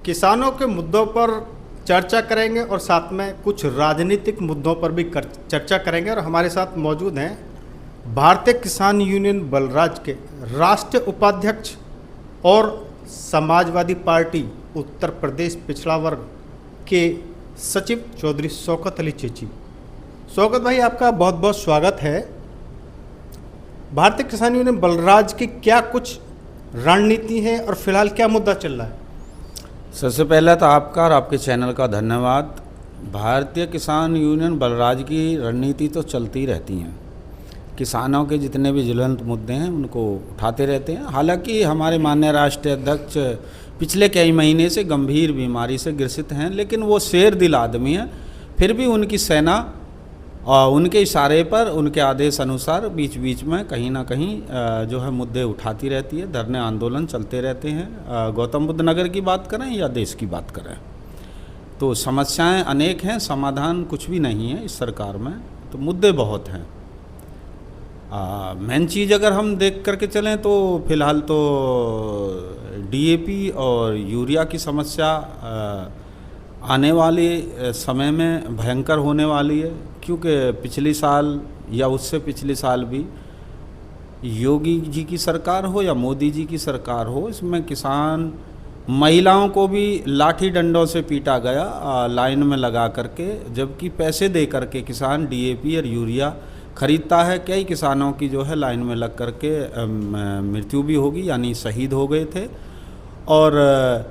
किसानों के मुद्दों पर चर्चा करेंगे और साथ में कुछ राजनीतिक मुद्दों पर भी चर्चा करेंगे। और हमारे साथ मौजूद हैं भारतीय किसान यूनियन बलराज के राष्ट्रीय उपाध्यक्ष और समाजवादी पार्टी उत्तर प्रदेश पिछड़ा वर्ग के सचिव चौधरी शौकत अली चेची। शौकत भाई, आपका बहुत बहुत स्वागत है। भारतीय किसान यूनियन बलराज की क्या कुछ रणनीति है और फिलहाल क्या मुद्दा चल रहा है? सबसे पहले तो आपका और आपके चैनल का धन्यवाद। भारतीय किसान यूनियन बलराज की रणनीति तो चलती रहती हैं, किसानों के जितने भी ज्वलंत मुद्दे हैं उनको उठाते रहते हैं। हालांकि हमारे माननीय राष्ट्रीय अध्यक्ष पिछले कई महीने से गंभीर बीमारी से ग्रसित हैं, लेकिन वो शेर दिल आदमी हैं। फिर भी उनकी सेना और उनके इशारे पर, उनके आदेश अनुसार बीच बीच में कहीं ना कहीं जो है मुद्दे उठाती रहती है। धरने आंदोलन चलते रहते हैं। गौतम बुद्ध नगर की बात करें या देश की बात करें, तो समस्याएं अनेक हैं, समाधान कुछ भी नहीं है इस सरकार में। तो मुद्दे बहुत हैं। मेन चीज़ अगर हम देख करके चलें तो फिलहाल तो डीएपी और यूरिया की समस्या आने वाले समय में भयंकर होने वाली है, क्योंकि पिछले साल या उससे पिछले साल भी योगी जी की सरकार हो या मोदी जी की सरकार हो, इसमें किसान महिलाओं को भी लाठी डंडों से पीटा गया लाइन में लगा करके, जबकि पैसे दे करके किसान डीएपी और यूरिया खरीदता है। कई किसानों की जो है लाइन में लग करके मृत्यु भी होगी, यानी शहीद हो गए थे। और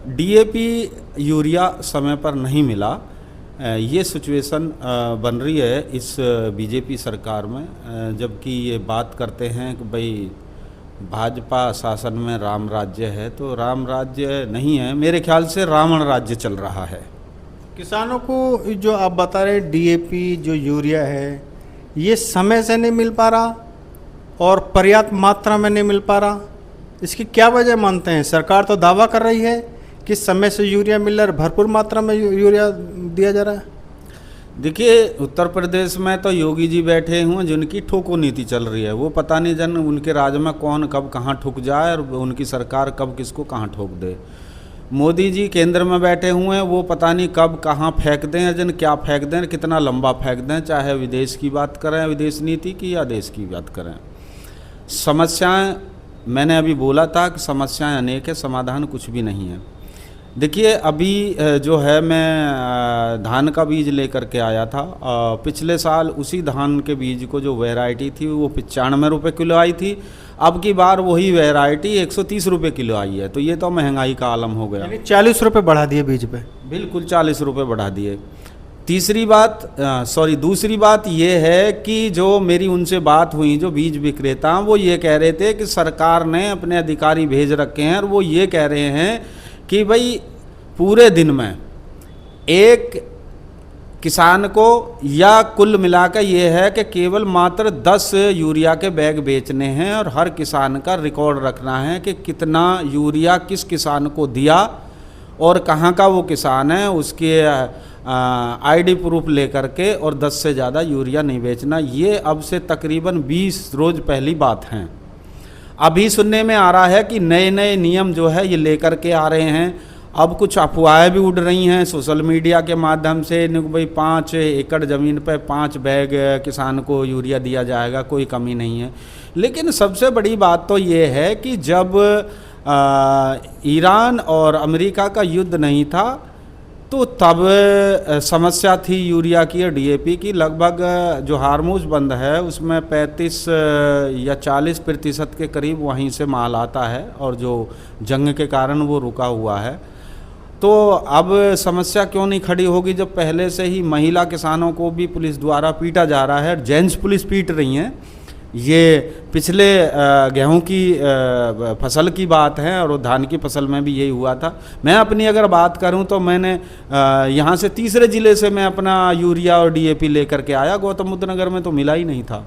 डीएपी यूरिया समय पर नहीं मिला। ये सिचुएशन बन रही है इस बीजेपी सरकार में, जबकि ये बात करते हैं कि भाई भाजपा शासन में राम राज्य है, तो राम राज्य नहीं है, मेरे ख्याल से रावण राज्य चल रहा है। किसानों को जो आप बता रहे डीएपी जो यूरिया है, ये समय से नहीं मिल पा रहा और पर्याप्त मात्रा में नहीं मिल पा रहा, इसकी क्या वजह मानते हैं? सरकार तो दावा कर रही है कि समय से यूरिया मिल रहा है, भरपूर मात्रा में यूरिया दिया जा रहा है। देखिए, उत्तर प्रदेश में तो योगी जी बैठे हुए हैं जिनकी ठोको नीति चल रही है। वो पता नहीं जन उनके राज में कौन कब कहाँ ठुक जाए और उनकी सरकार कब किसको कहाँ ठोक दे। मोदी जी केंद्र में बैठे हुए हैं, वो पता नहीं कब कहाँ फेंक दें, जन क्या फेंक दें, कितना लंबा फेंक दें, चाहे विदेश की बात करें, विदेश नीति की या देश की बात करें। समस्याएं, मैंने अभी बोला था कि समस्याएं अनेक है, समाधान कुछ भी नहीं है। देखिए, अभी जो है मैं धान का बीज लेकर के आया था। पिछले साल उसी धान के बीज को जो वैरायटी थी वो 95 रुपये किलो आई थी। अब की बार वही वैरायटी 130 रुपये किलो आई है। तो ये तो महंगाई का आलम हो गया। 40 रुपये बढ़ा दिए बीज पे। बिल्कुल 40 रुपये बढ़ा दिए। दूसरी बात ये है कि जो मेरी उनसे बात हुई, जो बीज विक्रेता, वो ये कह रहे थे कि सरकार ने अपने अधिकारी भेज रखे हैं और वो ये कह रहे हैं कि भाई पूरे दिन में एक किसान को या कुल मिलाकर ये है कि केवल मात्र 10 यूरिया के बैग बेचने हैं और हर किसान का रिकॉर्ड रखना है कि कितना यूरिया किस किसान को दिया और कहाँ का वो किसान है, उसके आईडी प्रूफ लेकर के, और 10 से ज़्यादा यूरिया नहीं बेचना। ये अब से तकरीबन 20 रोज़ पहली बात है। अभी सुनने में आ रहा है कि नए नए नियम जो है ये लेकर के आ रहे हैं। अब कुछ अफवाहें भी उड़ रही हैं सोशल मीडिया के माध्यम से, भाई 5 एकड़ ज़मीन पर 5 बैग किसान को यूरिया दिया जाएगा, कोई कमी नहीं है। लेकिन सबसे बड़ी बात तो ये है कि जब ईरान और अमेरिका का युद्ध नहीं था तो तब समस्या थी यूरिया की और डीएपी की। लगभग जो हार्मूज बंद है उसमें 35 या 40% के करीब वहीं से माल आता है, और जो जंग के कारण वो रुका हुआ है। तो अब समस्या क्यों नहीं खड़ी होगी जब पहले से ही महिला किसानों को भी पुलिस द्वारा पीटा जा रहा है, जेंट्स पुलिस पीट रही हैं। ये पिछले गेहूं की फसल की बात है और धान की फसल में भी यही हुआ था। मैं अपनी अगर बात करूं तो मैंने यहाँ से तीसरे ज़िले से मैं अपना यूरिया और डीएपी लेकर के आया, गौतम बुद्ध नगर में तो मिला ही नहीं था।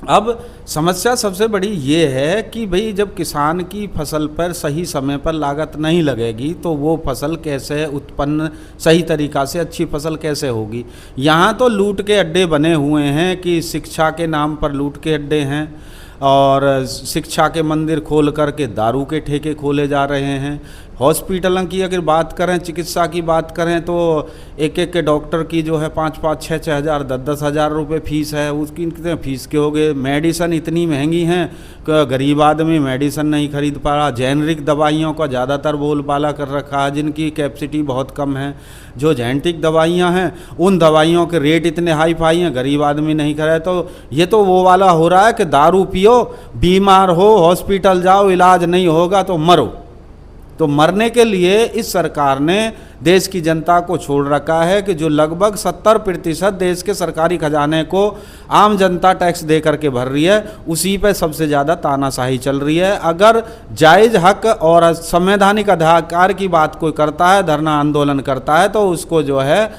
अब समस्या सबसे बड़ी ये है कि भाई जब किसान की फसल पर सही समय पर लागत नहीं लगेगी तो वो फसल कैसे उत्पन्न, सही तरीक़ा से अच्छी फसल कैसे होगी। यहाँ तो लूट के अड्डे बने हुए हैं कि शिक्षा के नाम पर लूट के अड्डे हैं, और शिक्षा के मंदिर खोल करके दारू के ठेके खोले जा रहे हैं। हॉस्पिटलों की अगर बात करें, चिकित्सा की बात करें, तो एक एक के डॉक्टर की जो है 5-5, 6-6 हज़ार, 10-10 हज़ार रुपये फीस है। उसकी कितने फीस के हो गए। मेडिसन इतनी महंगी हैं कि गरीब आदमी मेडिसन नहीं खरीद पा रहा। जेनरिक दवाइयों का ज़्यादातर बोलबाला कर रखा है, जिनकी कैपेसिटी बहुत कम है। जो जेनेटिक दवाइयाँ हैं उन दवाइयों के रेट इतने हाई फाई हैं, गरीब आदमी नहीं करे। तो ये तो वो वाला हो रहा है कि दारू पियो, बीमार हो, हॉस्पिटल जाओ, इलाज नहीं होगा तो मरो। तो मरने के लिए इस सरकार ने देश की जनता को छोड़ रखा है कि जो लगभग 70% देश के सरकारी खजाने को आम जनता टैक्स दे करके भर रही है, उसी पे सबसे ज़्यादा तानाशाही चल रही है। अगर जायज़ हक और संवैधानिक अधिकार की बात कोई करता है, धरना आंदोलन करता है, तो उसको जो है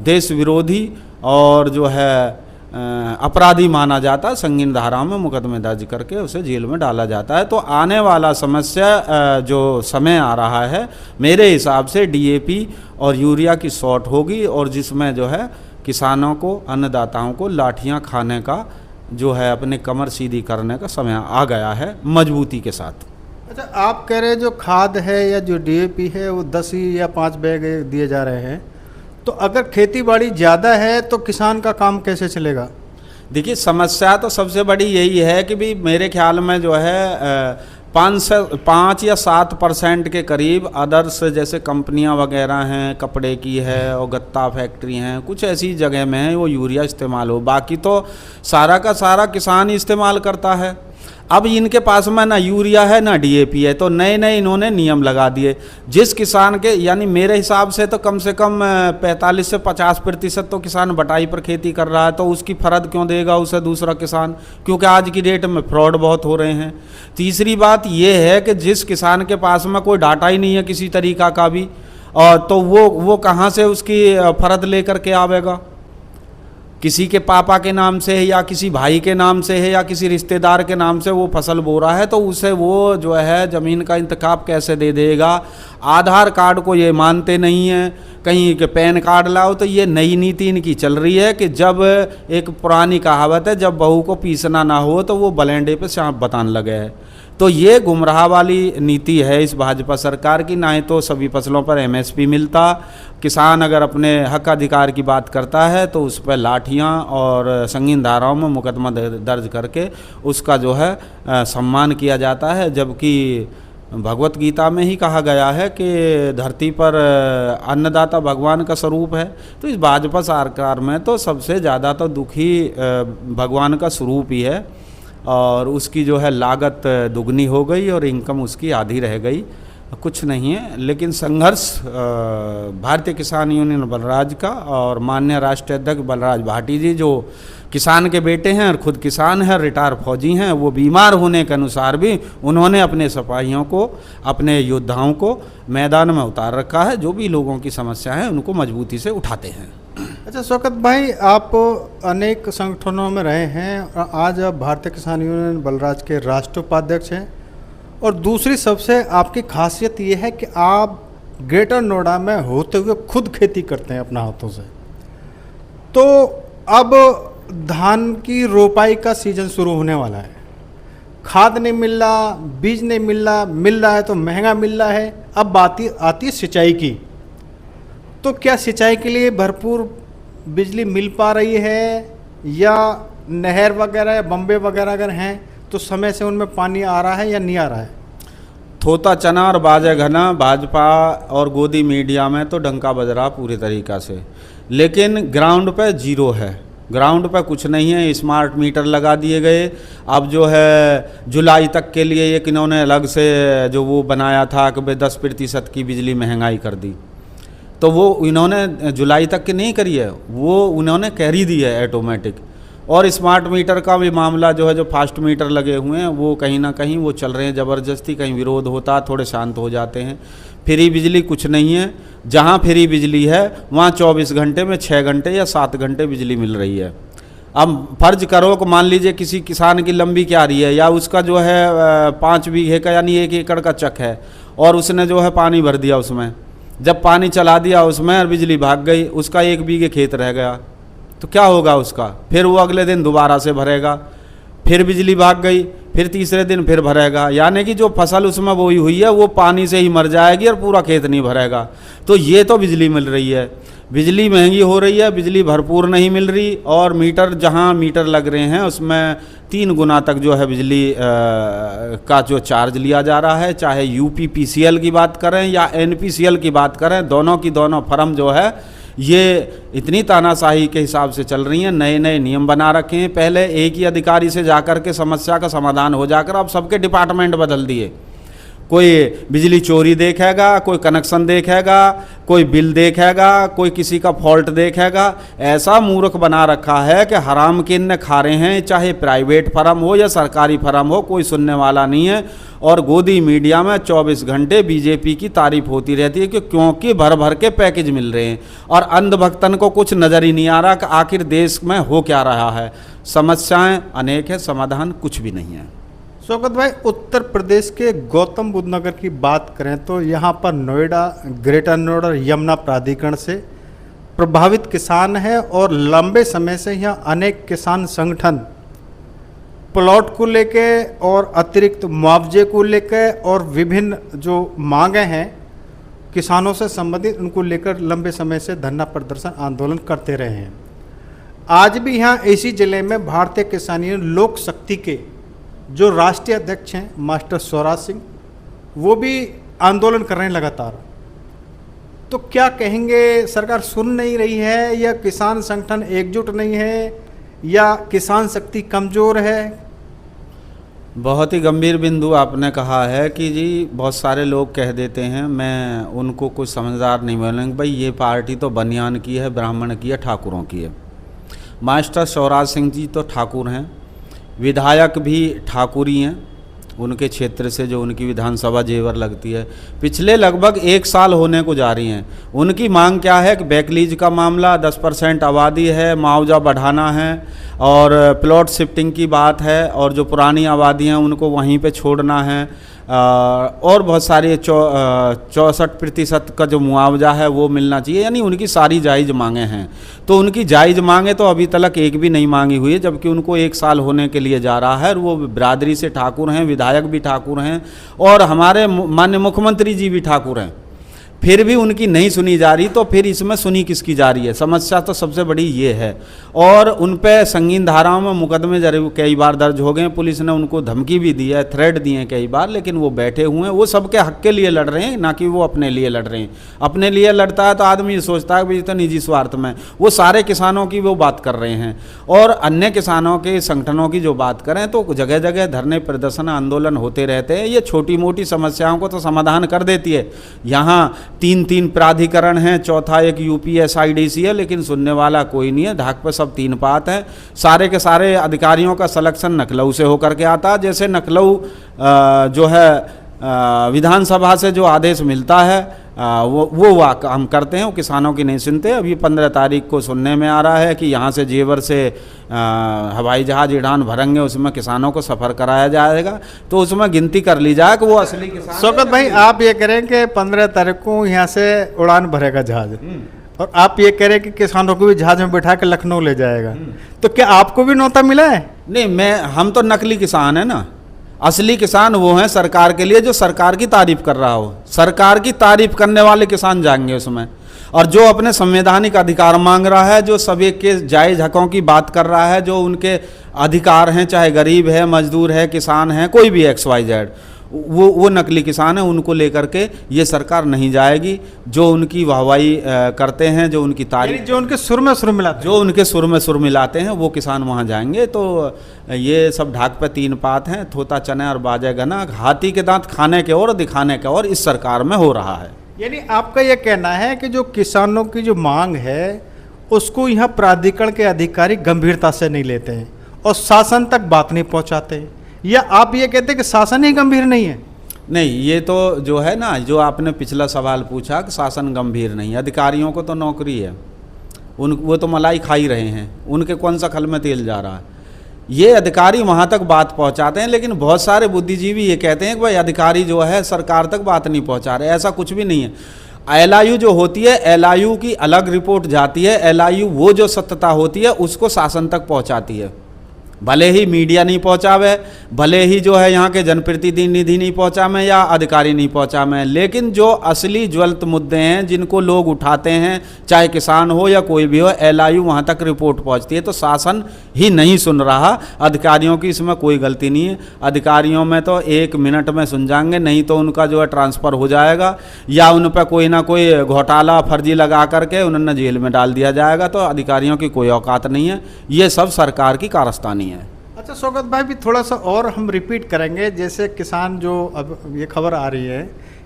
देश विरोधी और जो है अपराधी माना जाता है। संगीन धाराओं में मुकदमे दर्ज करके उसे जेल में डाला जाता है। तो आने वाला समस्या जो समय आ रहा है, मेरे हिसाब से डीएपी और यूरिया की शॉर्ट होगी, और जिसमें जो है किसानों को, अन्नदाताओं को लाठियां खाने का जो है, अपने कमर सीधी करने का समय आ गया है मजबूती के साथ। अच्छा, आप कह रहे हैं जो खाद है या जो डीएपी है वो 10 या 5 बैग दिए जा रहे हैं, तो अगर खेती बाड़ी ज़्यादा है तो किसान का काम कैसे चलेगा? देखिए, समस्या तो सबसे बड़ी यही है कि भी मेरे ख्याल में जो है 5 या 7% के करीब अदर्स जैसे कंपनियां वगैरह हैं, कपड़े की है और गत्ता फैक्ट्री हैं, कुछ ऐसी जगह में है वो यूरिया इस्तेमाल हो। बाकी तो सारा का सारा किसान ही इस्तेमाल करता है। अब इनके पास में ना यूरिया है ना डीएपी है, तो नए नए इन्होंने नियम लगा दिए। जिस किसान के, यानी मेरे हिसाब से तो कम 45 से 50% तो किसान बटाई पर खेती कर रहा है, तो उसकी फर्द क्यों देगा उसे दूसरा किसान? क्योंकि आज की डेट में फ्रॉड बहुत हो रहे हैं। तीसरी बात यह है कि जिस किसान के पास में कोई डाटा ही नहीं है किसी तरीका का भी, और तो वो कहाँ से उसकी फर्द लेकर के आवेगा? किसी के पापा के नाम से है या किसी भाई के नाम से है या किसी रिश्तेदार के नाम से वो फसल बो रहा है, तो उसे वो जो है ज़मीन का इंतखाब कैसे दे देगा? आधार कार्ड को ये मानते नहीं हैं, कहीं के पैन कार्ड लाओ। तो ये नई नीति इनकी चल रही है कि जब, एक पुरानी कहावत है, जब बहू को पीसना ना हो तो वो बलेंडे पे सांप बताने लगे है। तो ये गुमराह वाली नीति है इस भाजपा सरकार की। ना ही तो सभी फसलों पर एमएसपी मिलता, किसान अगर अपने हक अधिकार की बात करता है तो उस पर लाठियां और संगीन धाराओं में मुकदमा दर्ज करके उसका जो है सम्मान किया जाता है। जबकि भगवत गीता में ही कहा गया है कि धरती पर अन्नदाता भगवान का स्वरूप है। तो इस भाजपा सरकार में तो सबसे ज़्यादा तो दुखी भगवान का स्वरूप ही है, और उसकी जो है लागत दुगनी हो गई और इनकम उसकी आधी रह गई। कुछ नहीं है, लेकिन संघर्ष भारतीय किसान यूनियन बलराज का और माननीय राष्ट्रीय अध्यक्ष बलराज भाटी जी, जो किसान के बेटे हैं और खुद किसान हैं, रिटायर फौजी हैं, वो बीमार होने के अनुसार भी उन्होंने अपने सिपाहियों को, अपने योद्धाओं को मैदान में उतार रखा है। जो भी लोगों की समस्या है उनको मजबूती से उठाते हैं। अच्छा शौकत भाई, आप अनेक संगठनों में रहे हैं और आज आप भारतीय किसान यूनियन बलराज के राष्ट्रीय उपाध्यक्ष हैं, और दूसरी सबसे आपकी खासियत ये है कि आप ग्रेटर नोएडा में होते हुए खुद खेती करते हैं अपने हाथों से। तो अब धान की रोपाई का सीज़न शुरू होने वाला है, खाद नहीं मिल रहा, बीज नहीं मिल रहा है तो महंगा मिल रहा है। अब बात आती है सिंचाई की, तो क्या सिंचाई के लिए भरपूर बिजली मिल पा रही है, या नहर वगैरह या बम्बे वगैरह अगर हैं तो समय से उनमें पानी आ रहा है या नहीं आ रहा है? थोता चना और बाजे घना भाजपा और गोदी मीडिया में तो डंका बज रहा पूरी तरीक़ा से, लेकिन ग्राउंड पे जीरो है। ग्राउंड पे कुछ नहीं है। स्मार्ट मीटर लगा दिए गए। अब जो है जुलाई तक के लिए एक इन्होंने अलग से जो वो बनाया था कि 10% की बिजली महंगाई कर दी, तो वो इन्होंने जुलाई तक की नहीं करी है, वो उन्होंने कैरी दी है ऑटोमेटिक। और स्मार्ट मीटर का भी मामला जो है, जो फास्ट मीटर लगे हुए हैं वो कहीं ना कहीं वो चल रहे हैं ज़बरदस्ती, कहीं विरोध होता थोड़े शांत हो जाते हैं। फ्री बिजली कुछ नहीं है। जहाँ फ्री बिजली है वहाँ 24 घंटे में 6 घंटे या 7 घंटे बिजली मिल रही है। अब फर्ज करो कि मान लीजिए किसी किसान की लंबी क्यारी है, या उसका जो है 5 बीघे का यानी 1 एकड़ का चक है, और उसने जो है पानी भर दिया उसमें, जब पानी चला दिया उसमें और बिजली भाग गई, उसका 1 बीघे खेत रह गया, तो क्या होगा उसका? फिर वो अगले दिन दोबारा से भरेगा, फिर बिजली भाग गई, फिर तीसरे दिन फिर भरेगा, यानी कि जो फसल उसमें बोई हुई है वो पानी से ही मर जाएगी और पूरा खेत नहीं भरेगा। तो ये तो बिजली मिल रही है, बिजली महंगी हो रही है, बिजली भरपूर नहीं मिल रही, और मीटर जहाँ मीटर लग रहे हैं उसमें 3 गुना तक जो है बिजली का जो चार्ज लिया जा रहा है। चाहे यूपीपीसीएल की बात करें या एनपीसीएल की बात करें, दोनों की दोनों फर्म जो है ये इतनी तानाशाही के हिसाब से चल रही हैं। नए नए नियम बना रखे हैं, पहले एक ही अधिकारी से जाकर के समस्या का समाधान हो जाकर अब सबके डिपार्टमेंट बदल दिए। कोई बिजली चोरी देखेगा, कोई कनेक्शन देखेगा, कोई बिल देखेगा, कोई किसी का फॉल्ट देखेगा। ऐसा मूर्ख बना रखा है कि हराम के इन्ने खा रहे हैं, चाहे प्राइवेट फर्म हो या सरकारी फर्म हो, कोई सुनने वाला नहीं है। और गोदी मीडिया में 24 घंटे बीजेपी की तारीफ होती रहती है कि क्योंकि भर भर के पैकेज मिल रहे हैं, और अंधभक्तन को कुछ नज़र ही नहीं आ रहा कि आखिर देश में हो क्या रहा है। समस्याएं अनेक है, समाधान कुछ भी नहीं है। शौकत भाई, उत्तर प्रदेश के गौतम बुद्ध नगर की बात करें तो यहाँ पर नोएडा, ग्रेटर नोएडा यमुना प्राधिकरण से प्रभावित किसान है, और लंबे समय से यहाँ अनेक किसान संगठन प्लॉट को लेके और अतिरिक्त मुआवजे को लेके और विभिन्न जो मांगे हैं किसानों से संबंधित, उनको लेकर लंबे समय से धरना प्रदर्शन आंदोलन करते रहे हैं। आज भी यहाँ इसी जिले में भारतीय किसान यूनियन लोक शक्ति के जो राष्ट्रीय अध्यक्ष हैं मास्टर स्वराज सिंह, वो भी आंदोलन कर रहे हैं लगातार। तो क्या कहेंगे, सरकार सुन नहीं रही है, या किसान संगठन एकजुट नहीं है, या किसान शक्ति कमज़ोर है? बहुत ही गंभीर बिंदु आपने कहा है कि जी बहुत सारे लोग कह देते हैं, मैं उनको कुछ समझदार नहीं बोलेंगे, भाई ये पार्टी तो बनियान की है, ब्राह्मण की है, ठाकुरों की है। मास्टर स्वराज सिंह जी तो ठाकुर हैं, विधायक भी ठाकुरी हैं, उनके क्षेत्र से जो उनकी विधानसभा जेवर लगती है। पिछले लगभग 1 साल होने को जा रही हैं। उनकी मांग क्या है कि बैकलीज का मामला, 10% आबादी है, मुआवजा बढ़ाना है, और प्लॉट शिफ्टिंग की बात है, और जो पुरानी आबादी हैं उनको वहीं पे छोड़ना है, और बहुत सारी 64% का जो मुआवजा है वो मिलना चाहिए। यानी उनकी सारी जायज़ मांगे हैं। तो उनकी जायज़ मांगे तो अभी तक एक भी नहीं मांगी हुई है, जबकि उनको 1 साल होने के लिए जा रहा है, और वो बिरादरी से ठाकुर हैं, विधायक भी ठाकुर हैं, और हमारे माननीय मुख्यमंत्री जी भी ठाकुर हैं। फिर भी उनकी नहीं सुनी जा रही, तो फिर इसमें सुनी किसकी जा रही है? समस्या तो सबसे बड़ी ये है। और उन पे संगीन धाराओं में मुकदमे जरूर कई बार दर्ज हो गए, पुलिस ने उनको धमकी भी दी है, थ्रेट दिए हैं कई बार, लेकिन वो बैठे हुए हैं। वो सबके हक के लिए लड़ रहे हैं, ना कि वो अपने लिए लड़ रहे हैं। अपने लिए लड़ता है तो आदमी सोचता है कि तो निजी स्वार्थ में, वो सारे किसानों की वो बात कर रहे हैं। और अन्य किसानों के संगठनों की जो बात करें तो जगह जगह धरने, प्रदर्शन, आंदोलन होते रहते हैं। ये छोटी मोटी समस्याओं को तो समाधान कर देती है। यहाँ 3 प्राधिकरण हैं, चौथा एक यूपीएसआईडीसी है, लेकिन सुनने वाला कोई नहीं है। ढाक पे सब 3 पात हैं। सारे के सारे अधिकारियों का सिलेक्शन लखनऊ से होकर के आता है। जैसे लखनऊ जो है विधानसभा से जो आदेश मिलता है वो हम करते हैं, वो किसानों की नहीं सुनते। अभी 15 तारीख को सुनने में आ रहा है कि यहाँ से जेवर से हवाई जहाज उड़ान भरेंगे, उसमें किसानों को सफ़र कराया जाएगा। तो उसमें गिनती कर ली जाए कि वो असली किसान। शौकत भाई, आप ये करें कि 15 तारीख को यहाँ से उड़ान भरेगा जहाज, और आप ये कह रहे हैं कि किसानों को भी जहाज में बैठा के लखनऊ ले जाएगा, तो क्या आपको भी न्योता मिला है? नहीं, हम तो नकली किसान है ना। असली किसान वो हैं सरकार के लिए जो सरकार की तारीफ कर रहा हो। सरकार की तारीफ करने वाले किसान जाएंगे उसमें, और जो अपने संवैधानिक अधिकार मांग रहा है, जो सभी के जायज़ हकों की बात कर रहा है, जो उनके अधिकार हैं, चाहे गरीब है, मजदूर है, किसान है, कोई भी XYZ, वो नकली किसान है। उनको लेकर के ये सरकार नहीं जाएगी। जो उनकी वाहवाही करते हैं, जो उनकी तारीफ, जो उनके सुर में सुर मिलाते हैं, जो उनके सुर में सुर मिलाते हैं, वो किसान वहाँ जाएंगे। तो ये सब ढाक पे 3 पात हैं, थोता चने और बाजे गना। हाथी के दांत खाने के और दिखाने के और इस सरकार में हो रहा है। यानी आपका ये कहना है कि जो किसानों की जो मांग है उसको यहाँ प्राधिकरण के अधिकारी गंभीरता से नहीं लेते हैं और शासन तक बात नहीं पहुँचाते, या आप ये कहते हैं कि शासन ही गंभीर नहीं है? नहीं, ये तो जो है ना, जो आपने पिछला सवाल पूछा कि शासन गंभीर नहीं है। अधिकारियों को तो नौकरी है, वो तो मलाई खा ही रहे हैं, उनके कौन सा खल में तेल जा रहा है। ये अधिकारी वहाँ तक बात पहुँचाते हैं, लेकिन बहुत सारे बुद्धिजीवी ये कहते हैं कि भाई अधिकारी जो है सरकार तक बात नहीं पहुँचा रहे। ऐसा कुछ भी नहीं है। LIU जो होती है, LIU की अलग रिपोर्ट जाती है। LIU वो जो सत्यता होती है उसको शासन तक पहुँचाती है। भले ही मीडिया नहीं पहुंचावे, भले ही जो है यहाँ के जनप्रतिनिधि नहीं पहुंचावे या अधिकारी नहीं पहुंचावे, लेकिन जो असली ज्वलंत मुद्दे हैं जिनको लोग उठाते हैं, चाहे किसान हो या कोई भी हो, LIU वहाँ तक रिपोर्ट पहुंचती है। तो शासन ही नहीं सुन रहा, अधिकारियों की इसमें कोई गलती नहीं है। अधिकारियों में तो 1 मिनट में सुन जाएंगे, नहीं तो उनका जो है ट्रांसफ़र हो जाएगा या उन पर कोई ना कोई घोटाला फर्जी लगा करके उन्होंने जेल में डाल दिया जाएगा। तो अधिकारियों की कोई औकात नहीं है, ये सब सरकार की कारस्तानी है। अच्छा स्वागत भाई, भी थोड़ा सा और हम रिपीट करेंगे। जैसे किसान जो अब ये खबर आ रही है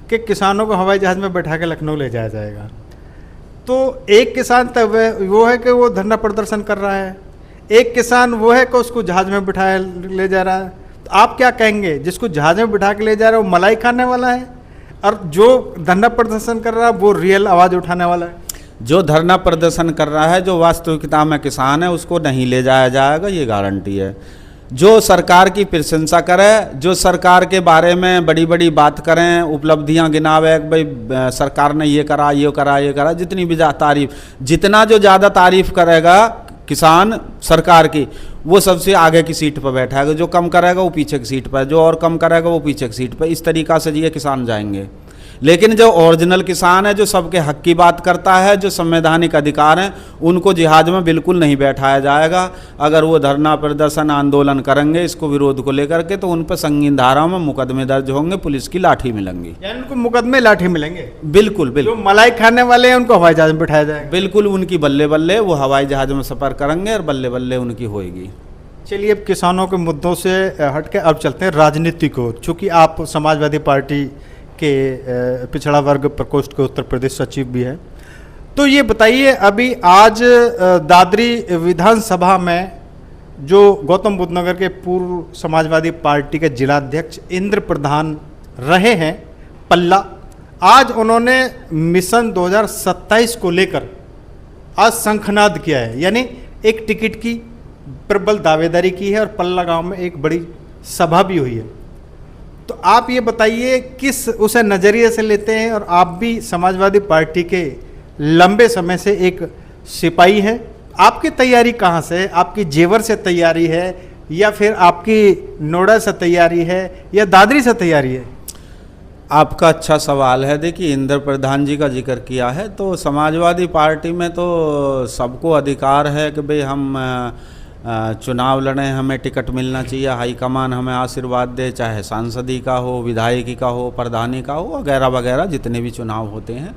कि किसानों को हवाई जहाज़ में बैठा के लखनऊ ले जाया जाएगा, तो एक किसान तब वो है कि वो धरना प्रदर्शन कर रहा है, एक किसान वो है कि उसको जहाज़ में बिठाया ले जा रहा है। तो आप क्या कहेंगे, जिसको जहाज़ में बिठा के ले जा रहा है वो मलाई खाने वाला है और जो धरना प्रदर्शन कर रहा है वो रियल आवाज़ उठाने वाला है? जो धरना प्रदर्शन कर रहा है, जो वास्तविकता में किसान है, उसको नहीं ले जाया जाएगा, ये गारंटी है। जो सरकार की प्रशंसा करे, जो सरकार के बारे में बड़ी बड़ी बात करें, उपलब्धियां गिनावे, भाई सरकार ने ये करा ये करा ये करा, जितनी भी तारीफ, जितना जो ज़्यादा तारीफ करेगा किसान सरकार की, वो सबसे आगे की सीट पर बैठा, जो कम करेगा वो पीछे की सीट पर, जो और कम करेगा वो पीछे की सीट पर। इस तरीक़ा से ये किसान जाएंगे। लेकिन जो ओरिजिनल किसान है, जो सबके हक की बात करता है, जो संवैधानिक अधिकार हैं, उनको जिहाद में बिल्कुल नहीं बैठाया जाएगा। अगर वो धरना प्रदर्शन आंदोलन करेंगे इसको विरोध को लेकर के, तो उन पर संगीन धाराओं में मुकदमे दर्ज होंगे, पुलिस की लाठी मिलेंगी। यानी उनको मुकदमे लाठी मिलेंगे? बिल्कुल बिल्कुल। जो मलाई खाने वाले हैं उनको हवाई जहाज में बिठाया जाएगा? बिल्कुल, उनकी बल्ले बल्ले वो हवाई जहाज में सफ़र करेंगे और बल्ले बल्ले उनकी होएगी। चलिए, अब किसानों के मुद्दों से हट के अब चलते हैं राजनीति को। चूँकि आप समाजवादी पार्टी के पिछड़ा वर्ग प्रकोष्ठ के उत्तर प्रदेश सचिव भी है, तो ये बताइए, अभी आज दादरी विधानसभा में जो गौतम बुद्ध नगर के पूर्व समाजवादी पार्टी के जिलाध्यक्ष इंद्र प्रधान रहे हैं पल्ला, आज उन्होंने मिशन 2027 को लेकर आज शंखनाद किया है, यानी एक टिकट की प्रबल दावेदारी की है और पल्ला गांव में एक बड़ी सभा भी हुई है। तो आप ये बताइए, किस उसे नज़रिए से लेते हैं, और आप भी समाजवादी पार्टी के लंबे समय से एक सिपाही हैं, आपकी तैयारी कहाँ से है? आपकी जेवर से तैयारी है या फिर आपकी नोएडा से तैयारी है या दादरी से तैयारी है? आपका अच्छा सवाल है। देखिए, इंद्र प्रधान जी का जिक्र किया है, तो समाजवादी पार्टी में तो सबको अधिकार है कि भाई हम चुनाव लड़ें, हमें टिकट मिलना चाहिए, हाईकमान हमें आशीर्वाद दे, चाहे सांसदी का हो, विधायकी का हो, प्रधानी का हो, वगैरह वगैरह जितने भी चुनाव होते हैं।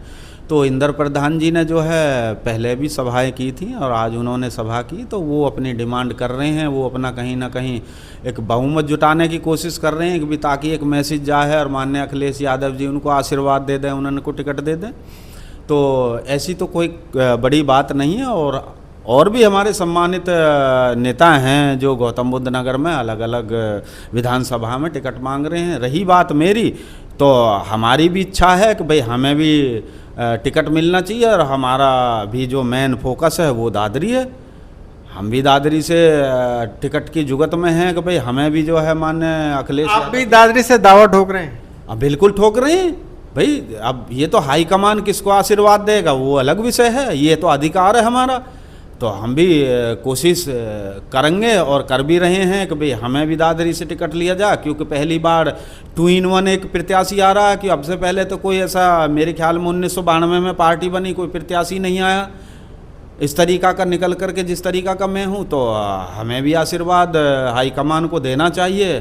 तो इंद्र प्रधान जी ने जो है पहले भी सभाएं की थी और आज उन्होंने सभा की, तो वो अपनी डिमांड कर रहे हैं, वो अपना कहीं ना कहीं एक बहुमत जुटाने की कोशिश कर रहे हैं कि भी ताकि एक मैसेज जाए और माननीय अखिलेश यादव जी उनको आशीर्वाद दे दें, उनको टिकट दे दें। तो ऐसी तो कोई बड़ी बात नहीं है। और भी हमारे सम्मानित नेता हैं जो गौतम बुद्ध नगर में अलग अलग विधानसभा में टिकट मांग रहे हैं। रही बात मेरी, तो हमारी भी इच्छा है कि भाई हमें भी टिकट मिलना चाहिए और हमारा भी जो मेन फोकस है वो दादरी है। हम भी दादरी से टिकट की जुगत में हैं कि भाई हमें भी जो है माननीय अखिलेश। आप भी दादरी से दावा ठोक रहे हैं? अब बिल्कुल ठोक रहे हैं भाई। अब ये तो हाईकमान किसको आशीर्वाद देगा वो अलग विषय है, ये तो अधिकार है हमारा। तो हम भी कोशिश करेंगे और कर भी रहे हैं कि भाई हमें भी दादरी से टिकट लिया जाए, क्योंकि पहली बार 2 in 1 एक प्रत्याशी आ रहा है कि अब से पहले तो कोई ऐसा मेरे ख्याल में 1992 में पार्टी बनी, कोई प्रत्याशी नहीं आया इस तरीक़ा का निकल कर के जिस तरीक़ा का मैं हूँ। तो हमें भी आशीर्वाद हाईकमान को देना चाहिए।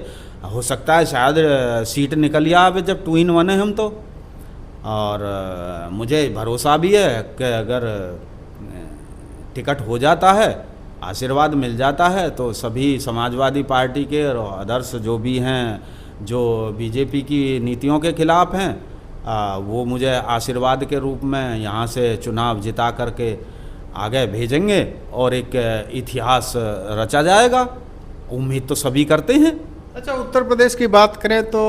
हो सकता है शायद सीट निकल आवे जब 2 in 1 है हम तो। और मुझे भरोसा भी है कि अगर टिकट हो जाता है, आशीर्वाद मिल जाता है, तो सभी समाजवादी पार्टी के और अदर्स जो भी हैं, जो बीजेपी की नीतियों के खिलाफ हैं, वो मुझे आशीर्वाद के रूप में यहाँ से चुनाव जिता करके आगे भेजेंगे और एक इतिहास रचा जाएगा। उम्मीद तो सभी करते हैं। अच्छा, उत्तर प्रदेश की बात करें तो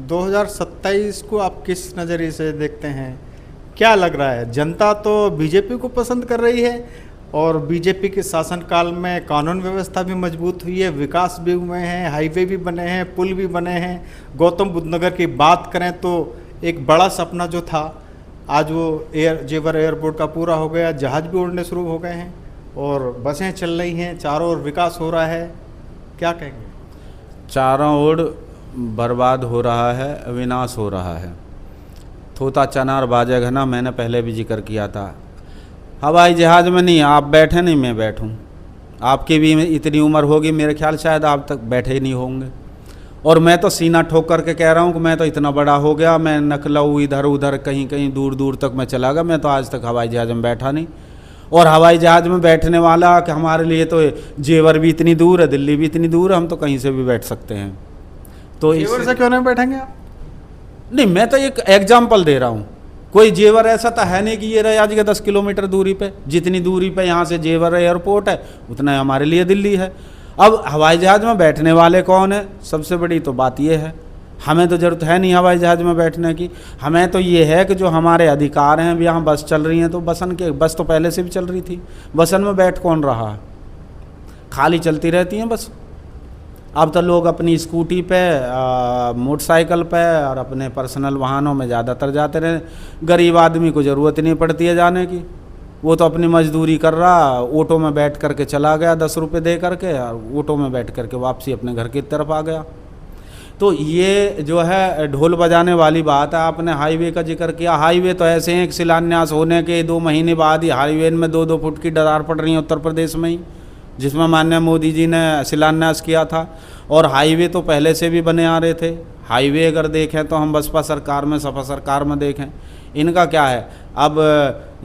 2027 को आप किस नज़रिए से देखते हैं? क्या लग रहा है? जनता तो बीजेपी को पसंद कर रही है और बीजेपी के शासनकाल में कानून व्यवस्था भी मजबूत हुई है, विकास भी हुए हैं, हाईवे भी बने हैं, पुल भी बने हैं। गौतम बुद्ध नगर की बात करें तो एक बड़ा सपना जो था, आज वो जेवर एयरपोर्ट का पूरा हो गया, जहाज़ भी उड़ने शुरू हो गए हैं। और बसें चल रही हैं, चारों ओर विकास हो रहा है, क्या कहेंगे? चारों ओर बर्बाद हो रहा है, विनाश हो रहा है। थोता चनार बाजेगा ना, मैंने पहले भी जिक्र किया था। हवाई जहाज़ में नहीं आप बैठे, नहीं मैं बैठूं। आपकी भी इतनी उम्र होगी, मेरे ख्याल शायद आप तक बैठे ही नहीं होंगे। और मैं तो सीना ठोक करके कह रहा हूं कि मैं तो इतना बड़ा हो गया, मैं नकलऊ इधर उधर कहीं कहीं दूर दूर तक मैं चला गया, मैं तो आज तक हवाई जहाज़ में बैठा नहीं। और हवाई जहाज़ में बैठने वाला कि हमारे लिए तो जेवर भी इतनी दूर है, दिल्ली भी इतनी दूर है, हम तो कहीं से भी बैठ सकते हैं। तो जेवर से क्यों नहीं बैठेंगे आप? नहीं, मैं तो एक एग्जाम्पल दे रहा हूँ। कोई जेवर ऐसा तो है नहीं कि ये रहे आज के 10 किलोमीटर दूरी पे, जितनी दूरी पे यहाँ से जेवर एयरपोर्ट है उतना हमारे लिए दिल्ली है। अब हवाई जहाज़ में बैठने वाले कौन है? सबसे बड़ी तो बात ये है, हमें तो ज़रूरत है नहीं हवाई जहाज़ में बैठने की। हमें तो ये है कि जो हमारे अधिकार हैं, अब यहाँ बस चल रही हैं तो बस तो पहले से भी चल रही थी, बसन में बैठ कौन रहा है? खाली चलती रहती हैं बस। अब तो लोग अपनी स्कूटी पे, मोटरसाइकिल पे और अपने पर्सनल वाहनों में ज़्यादातर जाते रहे। गरीब आदमी को ज़रूरत नहीं पड़ती है जाने की, वो तो अपनी मजदूरी कर रहा, ऑटो में बैठ करके चला गया 10 रुपये दे करके, और ऑटो में बैठ करके वापसी अपने घर की तरफ आ गया। तो ये जो है ढोल बजाने वाली बात है। आपने हाईवे का जिक्र किया, हाईवे तो ऐसे हैं कि शिलान्यास होने के 2 महीने बाद ही हाईवे में 2-2 फुट की दरार पड़ रही है उत्तर प्रदेश में ही, जिसमें माननीय मोदी जी ने शिलान्यास किया था। और हाईवे तो पहले से भी बने आ रहे थे। हाईवे अगर देखें तो हम बसपा सरकार में, सपा सरकार में देखें, इनका क्या है? अब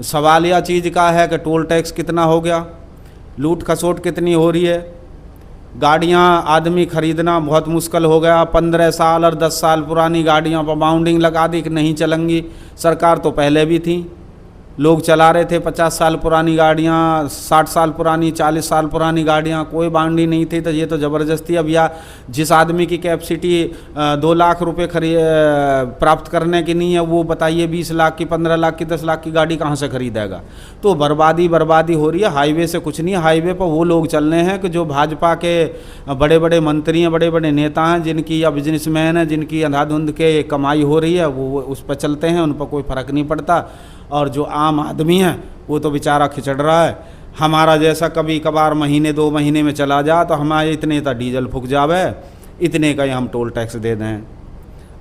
सवाल यह चीज़ का है कि टोल टैक्स कितना हो गया, लूट खसोट कितनी हो रही है, गाड़ियां आदमी खरीदना बहुत मुश्किल हो गया। 15 साल और 10 साल पुरानी गाड़ियां पर बाउंडिंग लगा दी कि नहीं चलेंगी। सरकार तो पहले भी थी, लोग चला रहे थे 50 साल पुरानी गाड़ियाँ, 60 साल पुरानी, 40 साल पुरानी गाड़ियाँ, कोई बाउंड्री नहीं थी। तो ये तो ज़बरदस्ती, अब या जिस आदमी की कैपेसिटी 2 लाख रुपए प्राप्त करने की नहीं है, वो बताइए 20 लाख की, 15 लाख की, 10 लाख की गाड़ी कहाँ से खरीदेगा? तो बर्बादी हो रही है। हाईवे से कुछ नहीं है, हाईवे पर वो लोग चल रहे हैं कि जो भाजपा के बड़े बड़े मंत्री हैं, बड़े बड़े नेता हैं, जिनकी या बिजनेसमैन हैं, जिनकी अंधाधुंध के कमाई हो रही है, वो उस पर चलते हैं, उन पर कोई फ़र्क नहीं पड़ता। और जो आम आदमी है वो तो बेचारा खिचड़ रहा है। हमारा जैसा कभी कभार महीने 2 महीने में चला जा तो हमारे इतने तो डीजल फूक जावे, इतने का ही हम टोल टैक्स दे दें।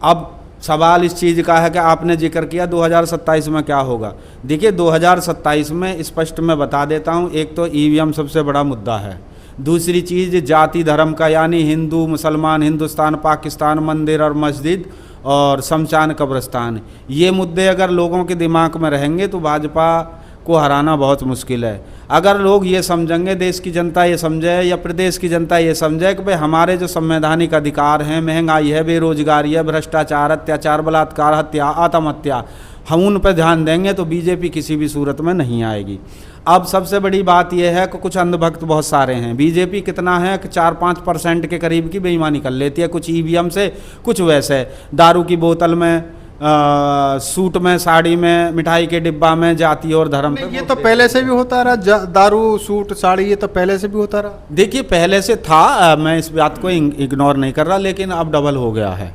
अब सवाल इस चीज़ का है कि आपने जिक्र किया 2027 में क्या होगा। देखिए 2027 में स्पष्ट मैं बता देता हूँ, एक तो ईवीएम सबसे बड़ा मुद्दा है, दूसरी चीज़ जाति धर्म का, यानी हिंदू मुसलमान, हिंदुस्तान पाकिस्तान, मंदिर और मस्जिद और शमशान कब्रिस्तान, ये मुद्दे अगर लोगों के दिमाग में रहेंगे तो भाजपा को हराना बहुत मुश्किल है। अगर लोग ये समझेंगे, देश की जनता ये समझे या प्रदेश की जनता ये समझे कि भाई हमारे जो संवैधानिक अधिकार हैं, महंगाई है, बेरोजगारी है, भ्रष्टाचार, अत्याचार, बलात्कार, हत्या, आत्महत्या, हम उन पर ध्यान देंगे तो बीजेपी किसी भी सूरत में नहीं आएगी। अब सबसे बड़ी बात यह है कि कुछ अंधभक्त बहुत सारे हैं। बीजेपी कितना है कि 4-5% के करीब की बेईमानी कर लेती है, कुछ ईवीएम से, कुछ वैसे दारू की बोतल में, सूट में, साड़ी में, मिठाई के डिब्बा में, जाति और धर्म पे। ये तो पहले से भी होता रहा, दारू, सूट, साड़ी, ये तो पहले से भी होता रहा। देखिए पहले से था, मैं इस बात को इग्नोर नहीं कर रहा, लेकिन अब डबल हो गया है।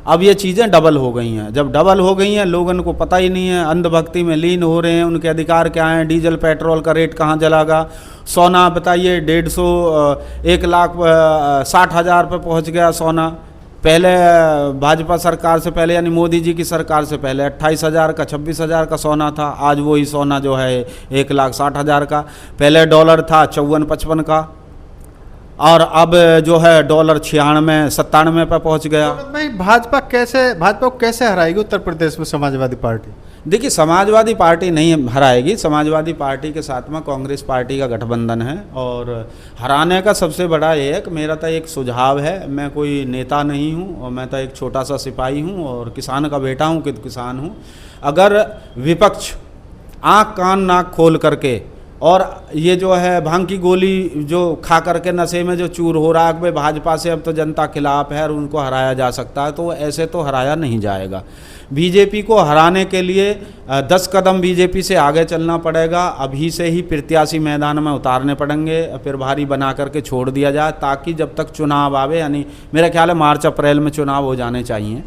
अब ये चीज़ें डबल हो गई हैं। जब डबल हो गई हैं, लोगों को पता ही नहीं है, अंधभक्ति में लीन हो रहे हैं, उनके अधिकार क्या हैं। डीजल पेट्रोल का रेट कहाँ जलागा, सोना बताइए 1,60,000 पे पहुँच गया सोना। पहले भाजपा सरकार से पहले, यानी मोदी जी की सरकार से पहले 28,000 का, 26,000 का सोना था। आज वही सोना जो है 1,60,000 का। पहले डॉलर था 54-55 का, और अब जो है डॉलर 96-97 पर पहुंच गया। भाई भाजपा को कैसे हराएगी उत्तर प्रदेश में समाजवादी पार्टी? देखिए समाजवादी पार्टी नहीं हराएगी, समाजवादी पार्टी के साथ में कांग्रेस पार्टी का गठबंधन है। और हराने का सबसे बड़ा ये है कि मेरा तो एक सुझाव है, मैं कोई नेता नहीं हूँ और मैं तो एक छोटा सा सिपाही हूँ और किसान का बेटा हूँ, किसान हूँ। अगर विपक्ष आँख कान नाक खोल करके, और ये जो है भांग की गोली जो खा करके नशे में जो चूर हो रहा है भाई भाजपा से अब तो जनता खिलाफ है और उनको हराया जा सकता है, तो ऐसे तो हराया नहीं जाएगा। बीजेपी को हराने के लिए 10 कदम बीजेपी से आगे चलना पड़ेगा। अभी से ही प्रत्याशी मैदान में उतारने पड़ेंगे, फिर भारी बना करके छोड़ दिया जाए, ताकि जब तक चुनाव आवे, यानी मेरा ख्याल है मार्च अप्रैल में चुनाव हो जाने चाहिए,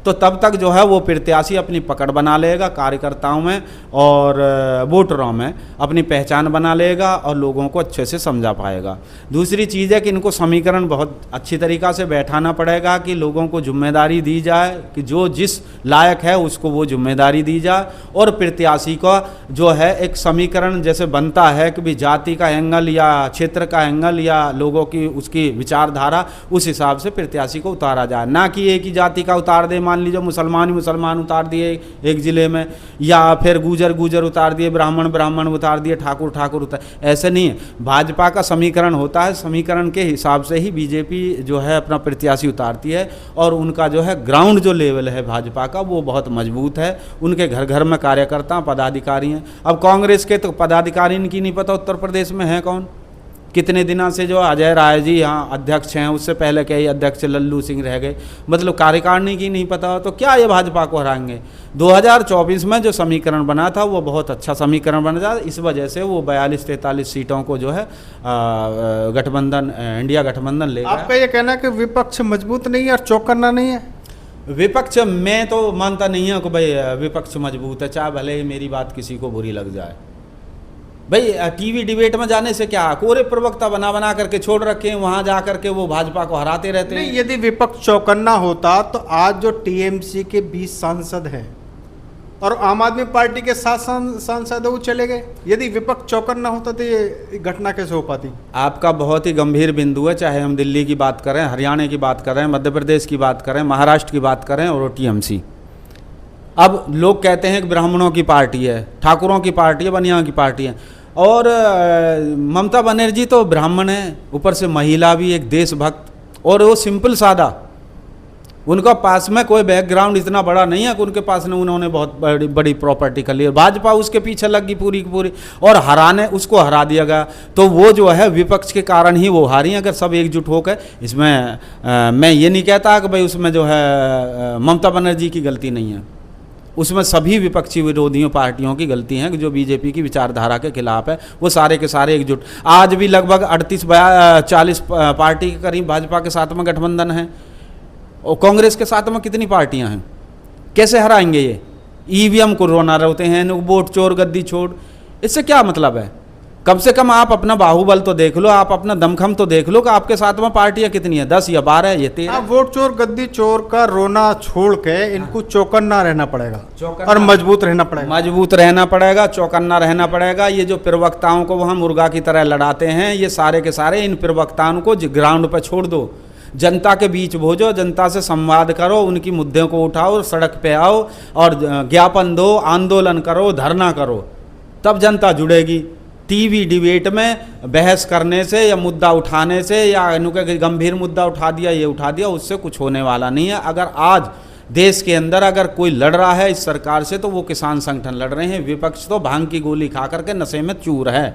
तो तब तक जो है वो प्रत्याशी अपनी पकड़ बना लेगा कार्यकर्ताओं में और वोटरों में, अपनी पहचान बना लेगा और लोगों को अच्छे से समझा पाएगा। दूसरी चीज़ है कि इनको समीकरण बहुत अच्छी तरीक़ा से बैठाना पड़ेगा कि लोगों को जिम्मेदारी दी जाए कि जो जिस लायक है उसको वो जिम्मेदारी दी जाए, और प्रत्याशी का जो है एक समीकरण जैसे बनता है कि भी जाति का एंगल या क्षेत्र का एंगल या लोगों की उसकी विचारधारा, उस हिसाब से प्रत्याशी को उतारा जाए, ना कि एक ही जाति का उतार दे। मान लीजिए मुसलमान ही मुसलमान उतार दिए एक ज़िले में, या फिर गुजर उतार दिए, ब्राह्मण उतार दिए, ठाकुर उतार, ऐसे नहीं है। भाजपा का समीकरण होता है, समीकरण के हिसाब से ही बीजेपी जो है अपना प्रत्याशी उतारती है, और उनका जो है ग्राउंड जो लेवल है भाजपा का वो बहुत मजबूत है। उनके घर घर में कार्यकर्ता पदाधिकारी हैं। अब कांग्रेस के तो पदाधिकारी इनकी नहीं पता उत्तर प्रदेश में है कौन। कितने दिनों से जो अजय राय जी यहाँ अध्यक्ष हैं, उससे पहले के ही अध्यक्ष लल्लू सिंह रह गए, मतलब कार्यकारिणी की नहीं पता, तो क्या ये भाजपा को हराएंगे। 2024 में जो समीकरण बना था वो बहुत अच्छा समीकरण बना था, इस वजह से वो 42-43 सीटों को जो है गठबंधन, इंडिया गठबंधन लेगा। आपका ये कहना है कि विपक्ष मजबूत नहीं है और चौकन्ना नहीं है? विपक्ष मैं तो मानता नहीं हूँ कि भाई विपक्ष मजबूत है, चाहे भले ही मेरी बात किसी को बुरी लग जाए। भाई टीवी डिबेट में जाने से क्या, कोरे प्रवक्ता बना करके छोड़ रखे हैं, वहां जा करके वो भाजपा को हराते रहते हैं। यदि विपक्ष चौकन्ना होता तो आज जो टीएमसी के 20 सांसद हैं और आम आदमी पार्टी के 7 सांसद वो चले गए, यदि विपक्ष चौकन्ना होता तो ये घटना कैसे हो पाती? आपका बहुत ही गंभीर बिंदु है, चाहे हम दिल्ली की बात करें, हरियाणा की बात करें, मध्य प्रदेश की बात करें, महाराष्ट्र की बात करें और टीएमसी। अब लोग कहते हैं कि ब्राह्मणों की पार्टी है, ठाकुरों की पार्टी है, बनिया की पार्टी है, और ममता बनर्जी तो ब्राह्मण है, ऊपर से महिला भी, एक देशभक्त, और वो सिंपल सादा, उनका पास में कोई बैकग्राउंड इतना बड़ा नहीं है कि उनके पास में उन्होंने बहुत बड़ी प्रॉपर्टी कर ली। भाजपा उसके पीछे लग गई पूरी की पूरी और उसको हरा दिया गया। तो वो जो है विपक्ष के कारण ही वो हारी। अगर सब एकजुट होकर, इसमें मैं ये नहीं कहता कि भाई उसमें जो है ममता बनर्जी की गलती नहीं है, उसमें सभी विपक्षी विरोधियों पार्टियों की गलती है कि जो बीजेपी की विचारधारा के खिलाफ है, वो सारे के सारे एकजुट। आज भी लगभग 38-40 पार्टी के करीब भाजपा के साथ में गठबंधन है, और कांग्रेस के साथ में कितनी पार्टियां हैं, कैसे हराएंगे ये? ईवीएम को रोना रहते हैं, वोट चोर गद्दी छोड़, इससे क्या मतलब है? कम से कम आप अपना बाहुबल तो देख लो, आप अपना दमखम तो देख लो कि आपके साथ में पार्टियां कितनी है, 10 या 12 या 13। वोट चोर गद्दी चोर का रोना छोड़ के इनको चौकन्ना रहना पड़ेगा और मजबूत रहना पड़ेगा। मजबूत रहना पड़ेगा, चौकन्ना रहना पड़ेगा। ये जो प्रवक्ताओं को वहाँ मुर्गा की तरह लड़ाते हैं, ये सारे के सारे इन प्रवक्ताओं को ग्राउंड पर छोड़ दो, जनता के बीच भेजो, जनता से संवाद करो, उनकी मुद्दों को उठाओ, सड़क पे आओ और ज्ञापन दो, आंदोलन करो, धरना करो, तब जनता जुड़ेगी। टीवी डिबेट में बहस करने से या मुद्दा उठाने से या इनके गंभीर मुद्दा उठा दिया, ये उठा दिया, उससे कुछ होने वाला नहीं है। अगर आज देश के अंदर अगर कोई लड़ रहा है इस सरकार से तो वो किसान संगठन लड़ रहे हैं। विपक्ष तो भांग की गोली खा करके नशे में चूर है।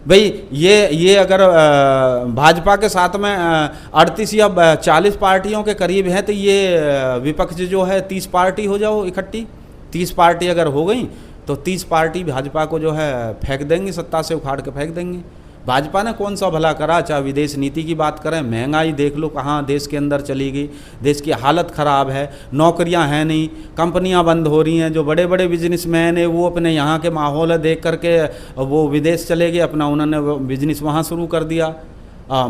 भाई ये अगर भाजपा के साथ में 38 या 40 पार्टियों के करीब हैं तो ये विपक्ष जो है 30 पार्टी हो जाओ इकट्ठी। 30 पार्टी अगर हो गई तो 30 पार्टी भाजपा को जो है फेंक देंगे, सत्ता से उखाड़ के फेंक देंगे। भाजपा ने कौन सा भला करा? चाहे विदेश नीति की बात करें, महंगाई देख लो कहाँ देश के अंदर चली गई, देश की हालत ख़राब है, नौकरियां हैं नहीं, कंपनियां बंद हो रही हैं। जो बड़े बड़े बिजनेसमैन है वो अपने यहाँ के माहौल देख करके वो विदेश चले गए, अपना उन्होंने बिजनेस वहाँ शुरू कर दिया।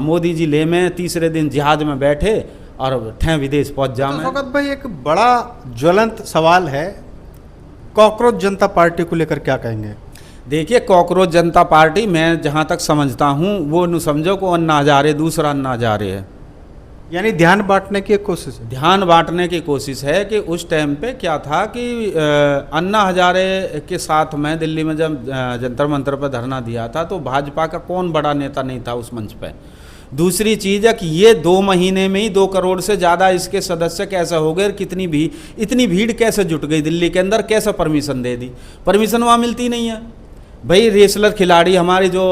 मोदी जी ले में तीसरे दिन जहाज में बैठे और ठें विदेश पहुँच जा। तो फकत भाई एक बड़ा ज्वलंत सवाल है, कॉकरोच जनता पार्टी को लेकर क्या कहेंगे? देखिए, कॉकरोच जनता पार्टी मैं जहाँ तक समझता हूँ वो न समझो को अन्ना हजारे दूसरा अन्ना हजारे है, यानी ध्यान बांटने की एक कोशिश है। ध्यान बांटने की कोशिश है कि उस टाइम पे क्या था कि अन्ना हजारे के साथ में दिल्ली में जब जंतर मंतर पर धरना दिया था तो भाजपा का कौन बड़ा नेता नहीं था उस मंच पे। दूसरी चीज़ है कि ये 2 महीने में ही 2 करोड़ से ज़्यादा इसके सदस्य कैसे हो गए, कितनी भी इतनी भीड़ कैसे जुट गई दिल्ली के अंदर, कैसे परमिशन दे दी? परमिशन वहाँ मिलती नहीं है भाई। रेसलर खिलाड़ी, हमारी जो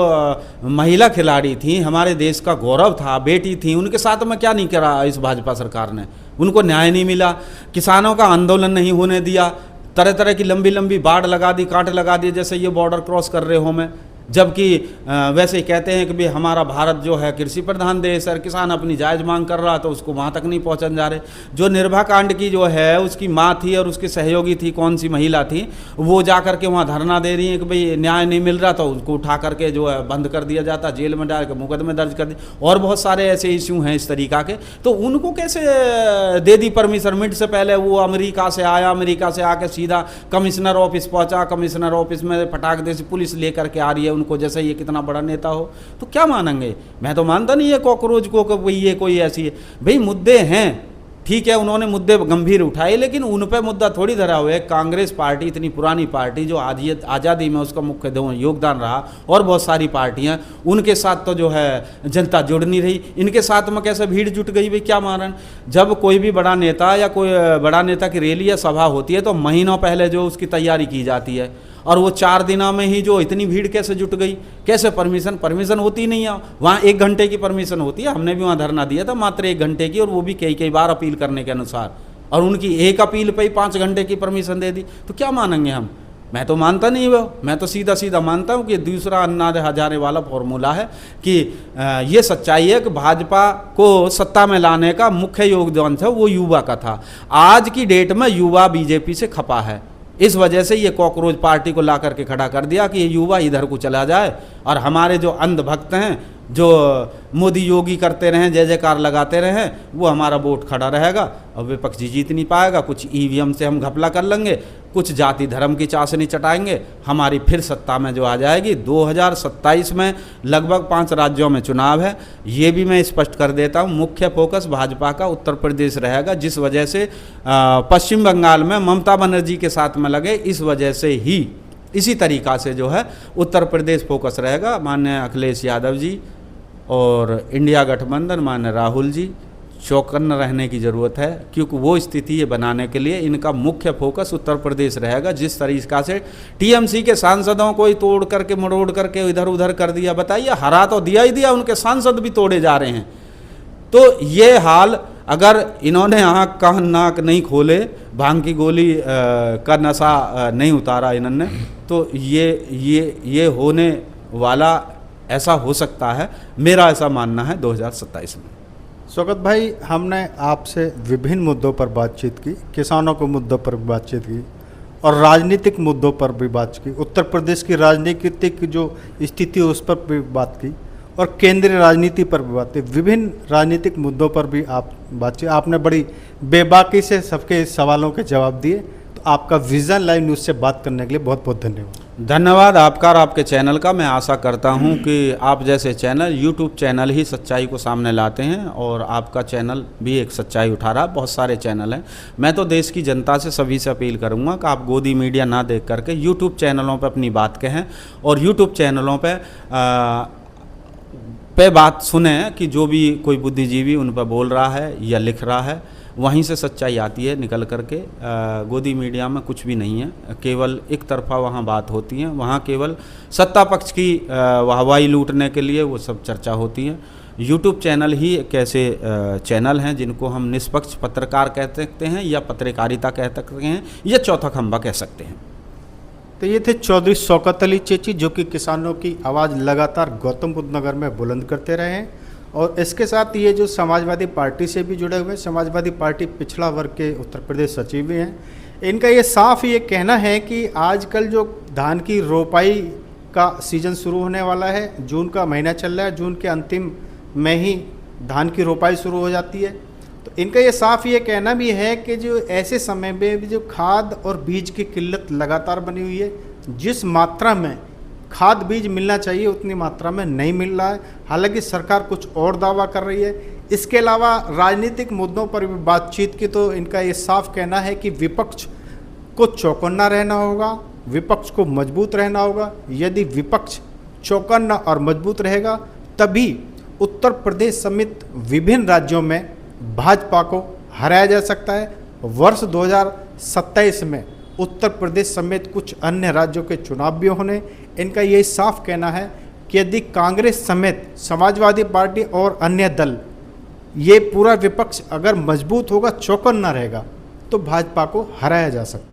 महिला खिलाड़ी थी, हमारे देश का गौरव था, बेटी थी, उनके साथ में क्या नहीं करा इस भाजपा सरकार ने? उनको न्याय नहीं मिला, किसानों का आंदोलन नहीं होने दिया, तरह तरह की लंबी लंबी बाढ़ लगा दी, कांटे लगा दिए, जैसे ये बॉर्डर क्रॉस कर रहे हो मैं, जबकि वैसे ही कहते हैं कि भाई हमारा भारत जो है कृषि प्रधान देश है, किसान अपनी जायज़ मांग कर रहा तो उसको वहाँ तक नहीं पहुँचने जा रहे। जो निर्भया कांड की जो है उसकी माँ थी और उसकी सहयोगी थी, कौन सी महिला थी, वो जा करके वहाँ धरना दे रही है कि भाई न्याय नहीं मिल रहा, तो उसको उठा करके जो है बंद कर दिया जाता, जेल में डाल के मुकदमे दर्ज कर दिए। और बहुत सारे ऐसे इश्यू हैं इस तरीका के, तो उनको कैसे दे दी परमिशन? मिनट से पहले वो अमेरिका से आया, अमेरिका से आके सीधा कमिश्नर ऑफिस पहुंचा, कमिश्नर ऑफिस में फटाक दे से पुलिस लेकर के आ रही है उनको, जैसे ये कितना बड़ा नेता हो। तो क्या मानेंगे? मैं तो मानता नहीं है कॉकरोच को कि भाई ये कोई ऐसी है। भाई मुद्दे हैं, ठीक है, उन्होंने मुद्दे गंभीर उठाए, लेकिन उन पे मुद्दा थोड़ी धरा हुआ है। कांग्रेस पार्टी इतनी पुरानी पार्टी जो आज़ादी में उसका मुख्य योगदान रहा, और बहुत सारी पार्टियां, उनके साथ तो जो है जनता जुड़ नहीं रही। इनके साथ में कैसे भीड़ जुट गई? भाई क्या मानन? जब कोई भी बड़ा नेता या कोई बड़ा नेता की रैली या सभा होती है तो महीनों पहले जो उसकी तैयारी की जाती है, और वो 4 दिनों में ही जो इतनी भीड़ कैसे जुट गई? कैसे? परमिशन होती नहीं है वहाँ। 1 घंटे की परमिशन होती है। हमने भी वहाँ धरना दिया था, मात्र 1 घंटे की, और वो भी कई बार अपील करने के अनुसार, और उनकी एक अपील पे ही 5 घंटे की परमिशन दे दी। तो क्या मानेंगे हम? मैं तो मानता नहीं वो। मैं तो सीधा मानता हूँ कि दूसरा अन्ना हजारे वाला फॉर्मूला है कि ये सच्चाई है कि भाजपा को सत्ता में लाने का मुख्य योगदान था वो युवा का था। आज की डेट में युवा बीजेपी से खपा है, इस वजह से ये कॉकरोच पार्टी को ला करके खड़ा कर दिया कि ये युवा इधर को चला जाए, और हमारे जो अंधभक्त हैं, जो मोदी योगी करते रहें, जय जयकार लगाते रहें, वो हमारा वोट खड़ा रहेगा और विपक्ष जीत नहीं पाएगा। कुछ ईवीएम से हम घपला कर लेंगे, कुछ जाति धर्म की चाशनी चटाएंगे, हमारी फिर सत्ता में जो आ जाएगी। 2027 में लगभग 5 राज्यों में चुनाव है, ये भी मैं स्पष्ट कर देता हूँ। मुख्य फोकस भाजपा का उत्तर प्रदेश रहेगा, जिस वजह से पश्चिम बंगाल में ममता बनर्जी के साथ में लगे, इस वजह से ही इसी तरीक़ा से जो है उत्तर प्रदेश फोकस रहेगा। माननीय अखिलेश यादव जी और इंडिया गठबंधन, माननीय राहुल जी, चौकन्ना रहने की ज़रूरत है, क्योंकि वो स्थिति ये बनाने के लिए इनका मुख्य फोकस उत्तर प्रदेश रहेगा। जिस तरीक़ा से टीएमसी के सांसदों को ही तोड़ करके मरोड़ करके इधर उधर कर दिया, बताइए, हरा तो दिया ही दिया, उनके सांसद भी तोड़े जा रहे हैं। तो ये हाल, अगर इन्होंने आँख कान नाक नहीं खोले, भांग की गोली का नशा नहीं उतारा इन्होंने, तो ये होने वाला, ऐसा हो सकता है, मेरा ऐसा मानना है 2027 में। स्वागत भाई, हमने आपसे विभिन्न मुद्दों पर बातचीत की, किसानों के मुद्दों पर बातचीत की और राजनीतिक मुद्दों पर भी बात की, उत्तर प्रदेश की राजनीतिक जो स्थिति है उस पर भी बात की, और केंद्रीय राजनीति पर भी बात की। विभिन्न राजनीतिक मुद्दों पर भी आप बातचीत, आपने बड़ी बेबाकी से सबके सवालों के जवाब दिए। तो आपका विजन लाइव न्यूज़ से बात करने के लिए बहुत बहुत धन्यवाद। धन्यवाद आपका और आपके चैनल का। मैं आशा करता हूं कि आप जैसे चैनल, यूट्यूब चैनल ही सच्चाई को सामने लाते हैं, और आपका चैनल भी एक सच्चाई उठा रहा है। बहुत सारे चैनल हैं। मैं तो देश की जनता से, सभी से अपील करूंगा कि आप गोदी मीडिया ना देख करके यूट्यूब चैनलों पर अपनी बात कहें, और यूट्यूब चैनलों पे बात सुने कि जो भी कोई बुद्धिजीवी उन पर बोल रहा है या लिख रहा है, वहीं से सच्चाई आती है निकल करके। गोदी मीडिया में कुछ भी नहीं है, केवल एक तरफा वहाँ बात होती है। वहाँ केवल सत्ता पक्ष की वाहवाही लूटने के लिए वो सब चर्चा होती है। यूट्यूब चैनल ही एक ऐसे चैनल हैं जिनको हम निष्पक्ष पत्रकार कह सकते हैं, या पत्रकारिता कह सकते हैं, या चौथा खंभा कह सकते हैं। तो ये थे चौधरी शौकत अली चेची, जो कि किसानों की आवाज़ लगातार गौतम बुद्ध नगर में बुलंद करते रहे हैं। और इसके साथ ये जो समाजवादी पार्टी से भी जुड़े हुए, समाजवादी पार्टी पिछड़ा वर्ग के उत्तर प्रदेश सचिव भी हैं। इनका ये साफ ये कहना है कि आजकल जो धान की रोपाई का सीज़न शुरू होने वाला है, जून का महीना चल रहा है, जून के अंतिम में ही धान की रोपाई शुरू हो जाती है। तो इनका ये साफ ये कहना भी है कि जो ऐसे समय में भी जो खाद और बीज की किल्लत लगातार बनी हुई है, जिस मात्रा में खाद बीज मिलना चाहिए उतनी मात्रा में नहीं मिल रहा है। हालांकि सरकार कुछ और दावा कर रही है। इसके अलावा राजनीतिक मुद्दों पर भी बातचीत की, तो इनका ये साफ कहना है कि विपक्ष को चौकन्ना रहना होगा, विपक्ष को मजबूत रहना होगा। यदि विपक्ष चौकन्ना और मजबूत रहेगा, तभी उत्तर प्रदेश समेत विभिन्न राज्यों में भाजपा को हराया जा सकता है। वर्ष 2027 में उत्तर प्रदेश समेत कुछ अन्य राज्यों के चुनाव भी होने। इनका ये साफ कहना है कि यदि कांग्रेस समेत समाजवादी पार्टी और अन्य दल, ये पूरा विपक्ष अगर मजबूत होगा, चौकन्ना रहेगा, तो भाजपा को हराया जा सकता है।